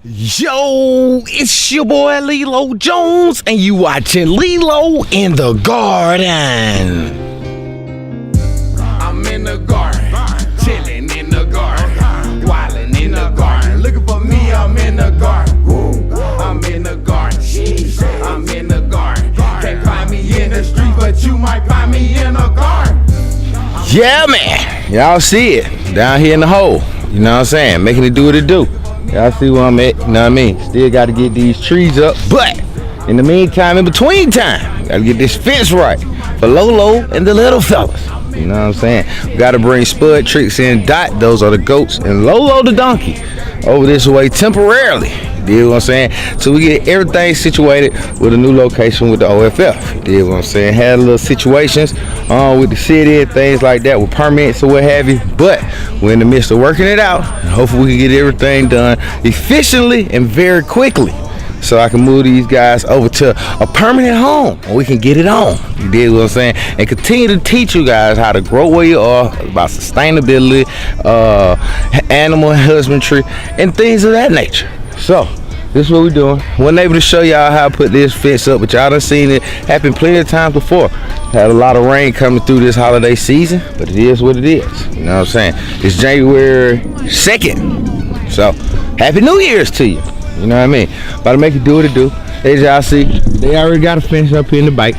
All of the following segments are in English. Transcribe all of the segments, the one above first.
Yo, it's your boy Lelo Jones, and you watching Lelo in the Garden. I'm in the garden, chilling in the garden, wildin' in the garden. Looking for me, I'm in the garden. I'm in the garden, I'm in the garden. Can't find me in the street, but you might find me in the garden. Yeah, man, y'all see it down here in the hole. You know what I'm saying? Making it do what it do. Y'all see where I'm at, you know what I mean? Still got to get these trees up, but in the meantime, in between time, got to get this fence right for Lolo and the little fellas. You know what I'm saying? We got to bring Spud, Tricks, and Dot, those are the goats, and Lolo the donkey over this way temporarily. You dig what I'm saying? So we get everything situated with a new location with the OFF. You dig what I'm saying? Had a little situations with the city and things like that with permits or what have you. But we're in the midst of working it out. And hopefully we can get everything done efficiently and very quickly, so I can move these guys over to a permanent home and we can get it on. You dig what I'm saying? And continue to teach you guys how to grow where you are, about sustainability, animal husbandry, and things of that nature. So this is what we're doing. Wasn't able to show y'all how to put this fence up, but y'all done seen it happen plenty of times before. Had a lot of rain coming through this holiday season, but it is what it is. You know what I'm saying? It's January 2nd. So happy New Year's to you. You know what I mean? About to make it do what it do. As y'all see, they already got a fence up here in the bike.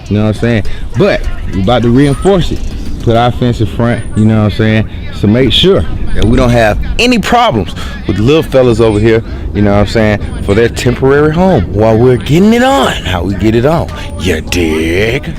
You know what I'm saying? But we about to reinforce it. Put our fence in front, you know what I'm saying? So make sure that we don't have any problems with the little fellas over here, you know what I'm saying, for their temporary home while we're getting it on. How we get it on. You dig?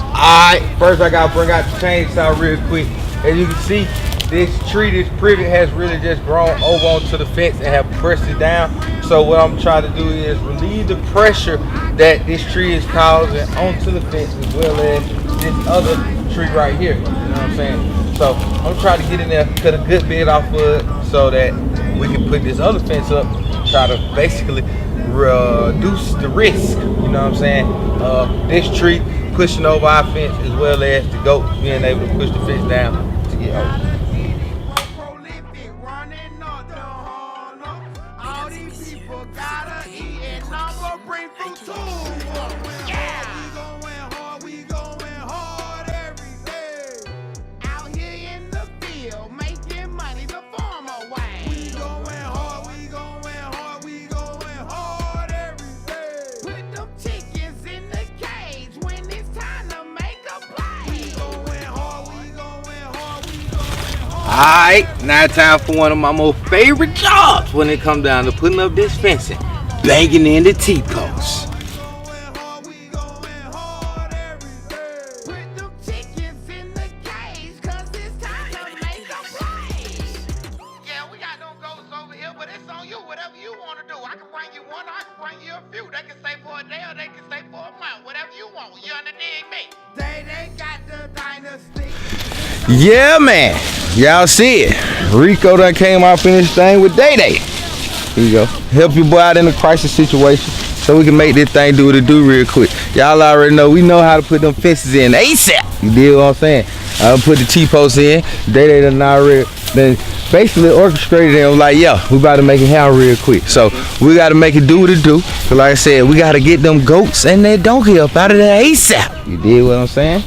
Alright, first I gotta bring out the chainsaw real quick. As you can see, this tree, this privet has really just grown over onto the fence and have pressed it down. So what I'm trying to do is relieve the pressure that this tree is causing onto the fence, as well as this other tree right here. You know what I'm saying? So I'm trying to get in there, cut a good bit off of it so that we can put this other fence up, try to basically reduce the risk, you know what I'm saying, this tree pushing over our fence, as well as the goat being able to push the fence down to get over. Alright, now time for one of my most favorite jobs when it comes down to putting up this fencing. Banging in the T-posts. Yeah, man. Y'all see it. Rico done came off in this thing with Day Day. Here you go. Help your boy out in a crisis situation so we can make this thing do what it do real quick. Y'all already know we know how to put them fences in ASAP. You dig what I'm saying? I'll put the T-posts in. Day Day done already then basically orchestrated and was like, yo, we about to make it happen real quick. So we got to make it do what it do. So like I said, we got to get them goats and that donkey up out of there ASAP. You dig what I'm saying?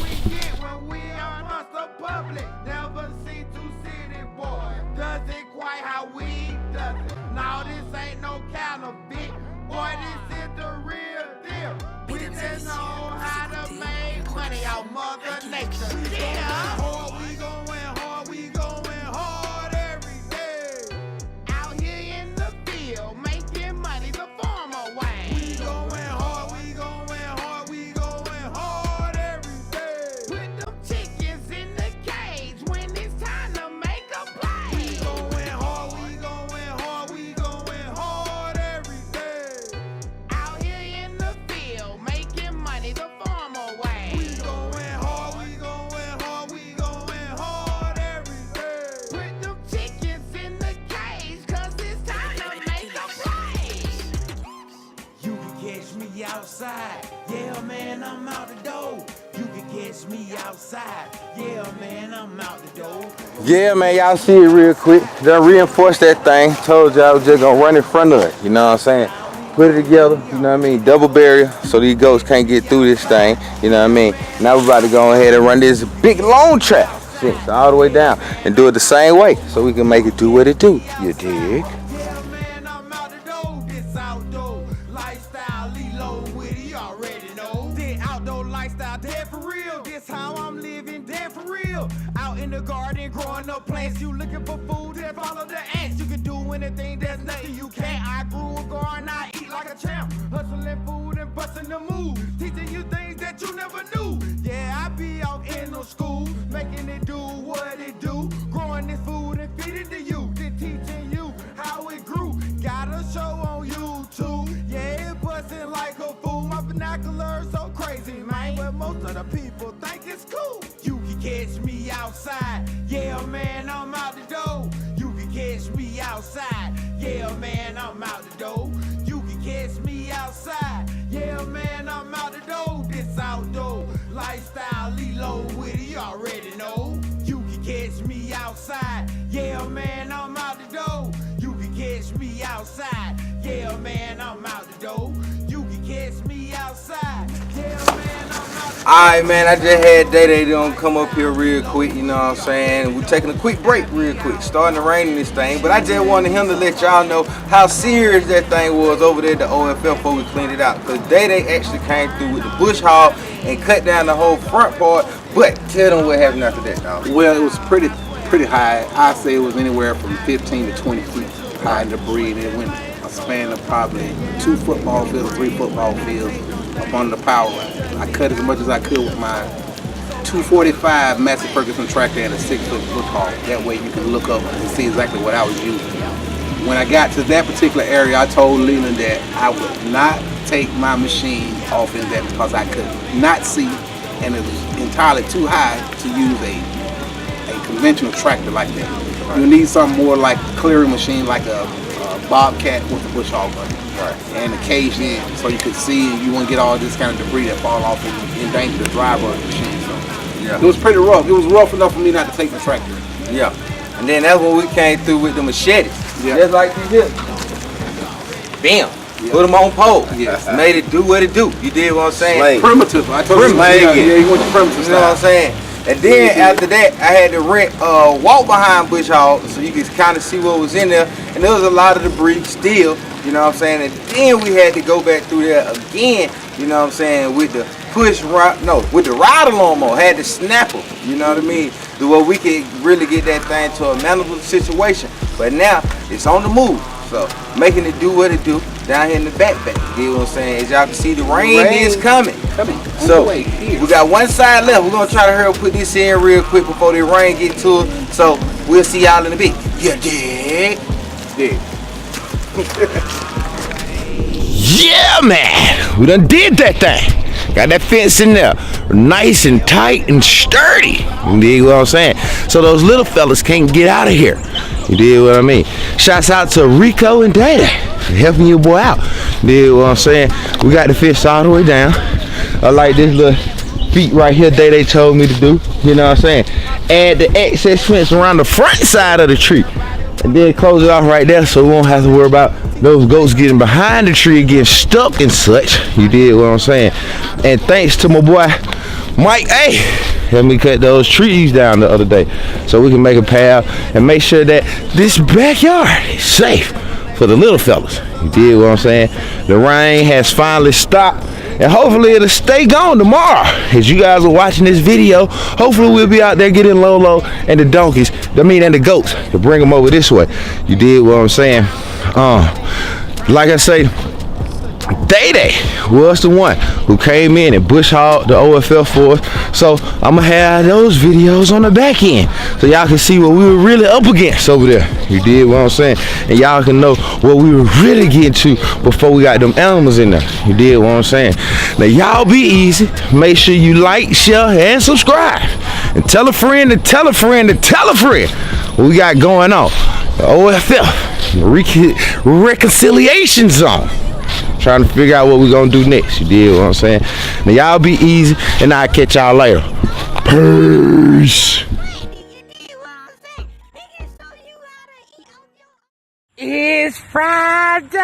outside. Yeah, man, I'm out the door. You can catch me outside. Yeah, man, I'm out the door. Yeah, man, y'all see it real quick. Done reinforced that thing. Told y'all I was just gonna run in front of it. You know what I'm saying? Put it together, you know what I mean? Double barrier so these goats can't get through this thing. You know what I mean? Now we're about to go ahead and run this big long trap. Shit, all the way down and do it the same way so we can make it do what it do. You dig? Yeah, man, I'm out the door. This outdoor lifestyle, Lelo with it, you already know. This outdoor lifestyle, dead for real. This how I'm living, dead for real. Out in the garden, growing up plants. You looking for food, then follow the ants. You can do anything, there's nothing you can't. I grew a garden, I eat like a champ. Hustling food and busting the move. Teaching you things that you never knew. Yeah, I be out in the school, making it do what it do. Growing this food and feeding to you. Then teaching you how it grew. Got a show on YouTube. Yeah, it busting like a fool. My vernacular so crazy, man. But most of the people think it's cool. You can catch me outside. Yeah, man, I'm out the door. You can catch me outside. Yeah, man, I'm out the door. You can catch me outside. Yeah, man, I'm out the door. This outdoor lifestyle, Lelo with it, you already know. You can catch me outside. Yeah, man, I'm out the door. You can catch me outside. Yeah, man, I'm out the door. You can catch me outside. Yeah, man, I'm out the door. Alright, man, I just had Day Day come up here real quick, you know what I'm saying? We're taking a quick break real quick, starting to rain in this thing, but I just wanted him to let y'all know how serious that thing was over there at the OFL before we cleaned it out. Because Day Day actually came through with the bush hog and cut down the whole front part, but tell them what happened after that, dog. Well, it was pretty high. I say it was anywhere from 15 to 20 feet high in debris, and it went a span of probably 2 football fields, 3 football fields up on the power line. I cut as much as I could with my 245 Massey Ferguson tractor and a 6-foot bush hog. That way you can look up and see exactly what I was using. When I got to that particular area, I told Leland that I would not take my machine off in that because I could not see, and it was entirely too high to use a conventional tractor like that. You need something more like a clearing machine, like a Bobcat with a bush hog on it. Right. And the cage in, so you could see, and you won't get all this kind of debris that fall off and endanger the driver of the machine. So Yeah. it was pretty rough. It was rough enough for me not to take the tractor. Yeah. And then that's when we came through with the machetes. Yeah. Just like these here. Bam. Yeah. Put them on pole. Yes. Made it do what it do. You did what I'm saying? Slave. Primitive. I told you. Primitive. Yeah, you went to primitive You know what I'm style. saying? And then after that, I had to rent walk behind bush hog so you could kind of see what was in there. And there was a lot of debris still, you know what I'm saying? And then we had to go back through there again, you know what I'm saying, with the with the rider lawnmower. Had to snap them, you know what I mean? The way we could really get that thing to a manageable situation. But now it's on the move. So making it do what it do down here in the backpack. You know what I'm saying? As y'all can see, the rain is coming. So we got one side left. We're gonna try to hurry up, put this in real quick before the rain get to it. So we'll see y'all in a bit. Yeah, dig. Yeah, man. We done did that thing. Got that fence in there, nice and tight and sturdy. You dig what I'm saying? So those little fellas can't get out of here. You dig what I mean? Shouts out to Rico and Dada for helping your boy out. You dig what I'm saying? We got the fence all the way down. I like this little feet right here they told me to do. You know what I'm saying? Add the excess fence around the front side of the tree. And then close it off right there so we won't have to worry about those goats getting behind the tree and getting stuck and such. You did what I'm saying. And thanks to my boy Mike A, helped me cut those trees down the other day so we can make a path and make sure that this backyard is safe for the little fellas. You did what I'm saying. The rain has finally stopped, and hopefully it'll stay gone tomorrow. As you guys are watching this video, hopefully we'll be out there getting Lolo and the donkeys, and the goats, to bring them over this way. You did what I'm saying. Like I say, Day was the one who came in and bush hogged the OFL for us. So I'm gonna have those videos on the back end so y'all can see what we were really up against over there. You did what I'm saying? And y'all can know what we were really getting to before we got them animals in there. You did what I'm saying? Now y'all be easy. Make sure you like, share, and subscribe. And tell a friend to tell a friend to tell a friend what we got going on. The OFL Reconciliation Zone. trying to figure out what we gonna do next. You dig what I'm saying? Now y'all be easy, and I'll catch y'all later. Peace. It's Friday,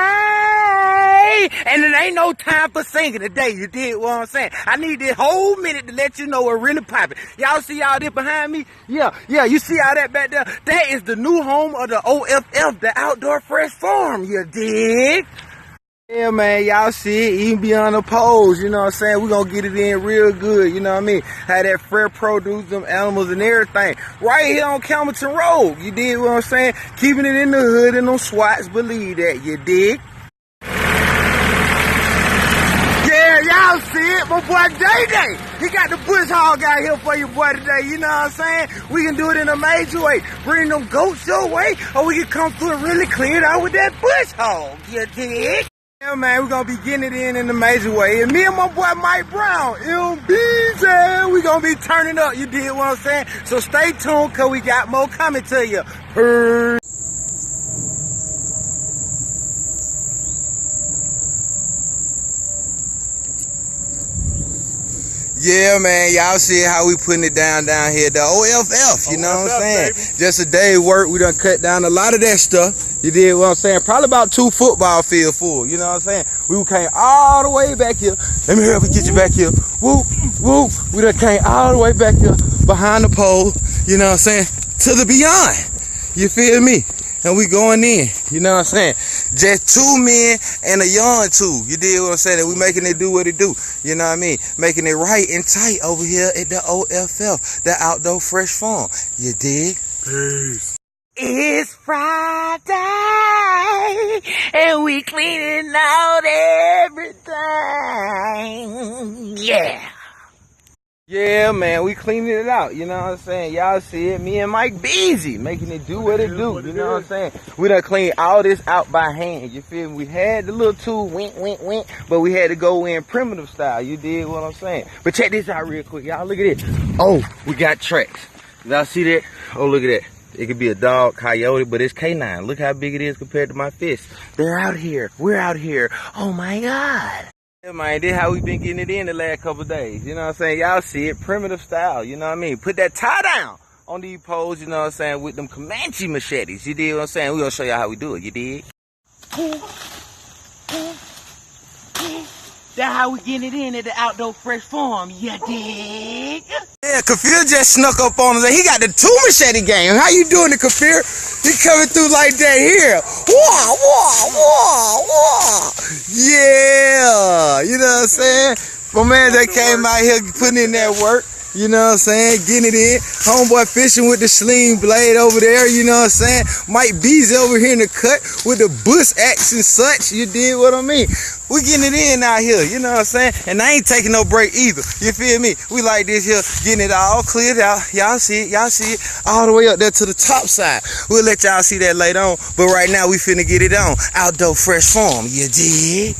and it ain't no time for singing today. You did what I'm saying? I need this whole minute to let you know what really popping. Y'all see all this behind me? Yeah, you see all that back there? That is the new home of the OFF, the Outdoor Fresh Farm. You dig? Yeah, man, y'all see it, even beyond the poles, you know what I'm saying? We're gonna get it in real good, you know what I mean? Have that fresh produce, them animals and everything. Right here on Campbellton Road, you dig what I'm saying? Keeping it in the hood and them swats, believe that, you dig? Yeah, y'all see it, my boy Day. He got the bush hog out here for you, boy, today, you know what I'm saying? We can do it in a major way. Bring them goats your way, or we can come through and really clear it out with that bush hog, you dig? Yeah, man, we're gonna be getting it in a major way. And me and my boy Mike Brown, MBZ, we gonna be turning up, you did what I'm saying? So stay tuned, cause we got more coming to you. Yeah, man, y'all see how we putting it down here, the OFF, you know what I'm saying? Baby. Just a day's work, we done cut down a lot of that stuff, you did what I'm saying? Probably about 2 football fields full, you know what I'm saying? We came all the way back here. Let me help you get you back here. Whoop, whoop. We done came all the way back here behind the pole, you know what I'm saying? To the beyond, you feel me? And we going in, you know what I'm saying? Just 2 men and a young 2, you dig what I'm saying? And we making it do what it do, you know what I mean? Making it right and tight over here at the OFF, the Outdoor Fresh Farm, you dig? Peace. It's Friday, and we cleaning out everything, yeah. Yeah, man, we cleaning it out, you know what I'm saying? Y'all see it, me and Mike busy, making it do what it do, you know what I'm saying? We done cleaned all this out by hand, you feel me? We had the little tool, wink, but we had to go in primitive style, you dig what I'm saying? But check this out real quick, y'all, look at this. Oh, we got tracks. Y'all see that? Oh, look at that. It could be a dog, coyote, but it's canine. Look how big it is compared to my fist. They're out here. We're out here. Oh, my God. Yeah, man, this how we been getting it in the last couple of days. You know what I'm saying? Y'all see it, primitive style. You know what I mean? Put that tie down on these poles, you know what I'm saying, with them Comanche machetes. You dig what I'm saying? We're going to show y'all how we do it. You dig? That's how we getting it in at the Outdoor Fresh Farm, you dig? Yeah, Kafir just snuck up on us. He got the 2 machete game. How you doing it, Kafir? He coming through like that here. Wah, wah, wah, wah. Yeah, you know what I'm saying? My man that came out here putting in that work. You know what I'm saying? Getting it in. Homeboy fishing with the sling blade over there. You know what I'm saying? Mike B's over here in the cut with the bush axe and such. You did what I mean? We getting it in out here. You know what I'm saying? And I ain't taking no break either. You feel me? We like this here, getting it all cleared out. Y'all see it. Y'all see it all the way up there to the top side. We'll let y'all see that later on. But right now we finna get it on. Outdoor Fresh Farm. You dig?